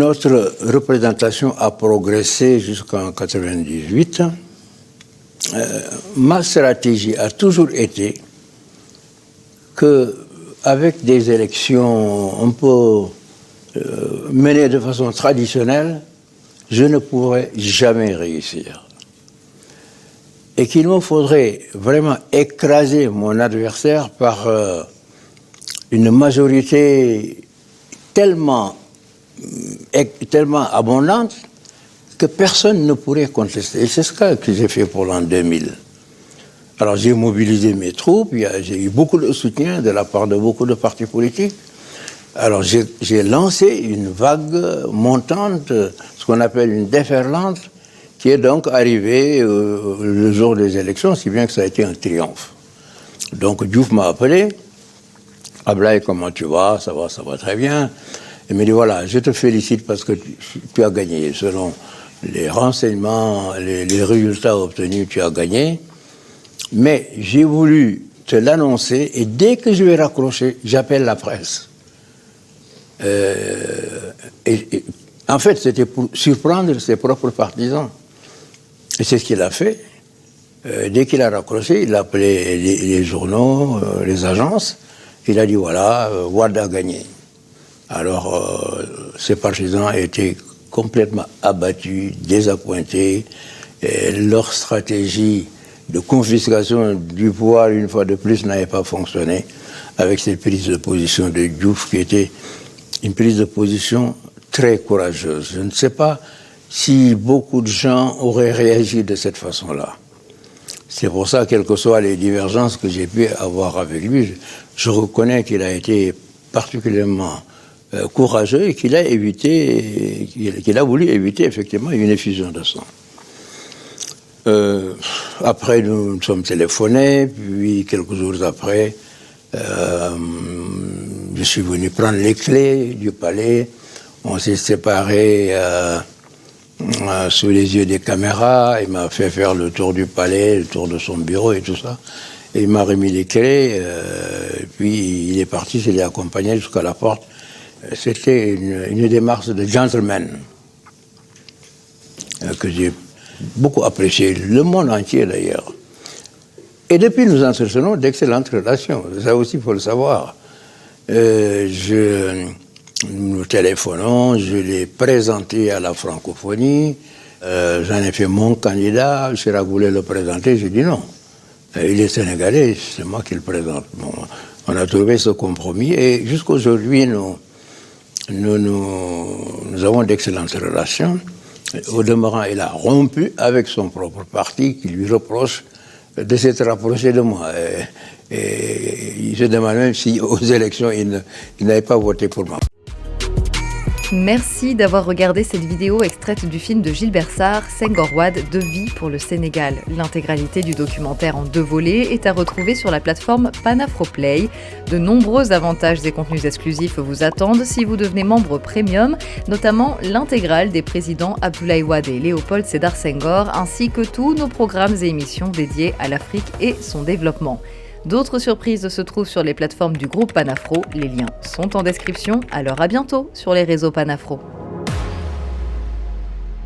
notre représentation a progressé jusqu'en 1998. Ma stratégie a toujours été qu'avec des élections un peu menées de façon traditionnelle, je ne pourrais jamais réussir. Et qu'il me faudrait vraiment écraser mon adversaire par une majorité tellement abondante que personne ne pourrait contester. Et c'est ce que j'ai fait pour l'an 2000. Alors j'ai mobilisé mes troupes, j'ai eu beaucoup de soutien de la part de beaucoup de partis politiques. Alors j'ai lancé une vague montante, ce qu'on appelle une déferlante, qui est donc arrivée le jour des élections, si bien que ça a été un triomphe. Donc Diouf m'a appelé. Ablaye, comment tu vas? Ça va très bien. Il me dit, voilà, je te félicite parce que tu as gagné. Selon les renseignements, les résultats obtenus, tu as gagné. Mais j'ai voulu te l'annoncer et dès que je vais raccrocher, j'appelle la presse. En fait, c'était pour surprendre ses propres partisans. Et c'est ce qu'il a fait. Dès qu'il a raccroché, il a appelé les journaux, les agences. Il a dit, voilà, Wade a gagné. Alors, ses partisans étaient complètement abattus, désappointés. Et leur stratégie de confiscation du pouvoir, une fois de plus, n'avait pas fonctionné avec cette prise de position de Diouf, qui était une prise de position très courageuse. Je ne sais pas si beaucoup de gens auraient réagi de cette façon-là. C'est pour ça, quelles que soient les divergences que j'ai pu avoir avec lui, je reconnais qu'il a été particulièrement courageux et qu'il a voulu éviter effectivement une effusion de sang. Après, nous nous sommes téléphonés, puis quelques jours après, je suis venu prendre les clés du palais. On s'est séparés sous les yeux des caméras. Il m'a fait faire le tour du palais, le tour de son bureau et tout ça. Et il m'a remis les clés, puis il est parti, je l'ai accompagné jusqu'à la porte. C'était une démarche de gentleman que j'ai beaucoup apprécié, le monde entier d'ailleurs. Et depuis, nous entretenons d'excellentes relations. Ça aussi, il faut le savoir. Nous téléphonons, je l'ai présenté à la francophonie. J'en ai fait mon candidat. Chirac voulait le présenter, j'ai dit non. Il est sénégalais, c'est moi qui le présente. Bon, on a trouvé ce compromis et jusqu'aujourd'hui, nous avons d'excellentes relations. Au demeurant, il a rompu avec son propre parti qui lui reproche de s'être rapproché de moi. Et il se demande même si aux élections, il n'avait pas voté pour moi. Merci d'avoir regardé cette vidéo extraite du film de Gilbert Sarr, Senghor Wade, 2 vies pour le Sénégal. L'intégralité du documentaire en 2 volets est à retrouver sur la plateforme Panafroplay. De nombreux avantages et contenus exclusifs vous attendent si vous devenez membre premium, notamment l'intégrale des présidents Abdoulaye Wade et Léopold Sédar Senghor, ainsi que tous nos programmes et émissions dédiés à l'Afrique et son développement. D'autres surprises se trouvent sur les plateformes du groupe Panafro. Les liens sont en description, alors à bientôt sur les réseaux Panafro.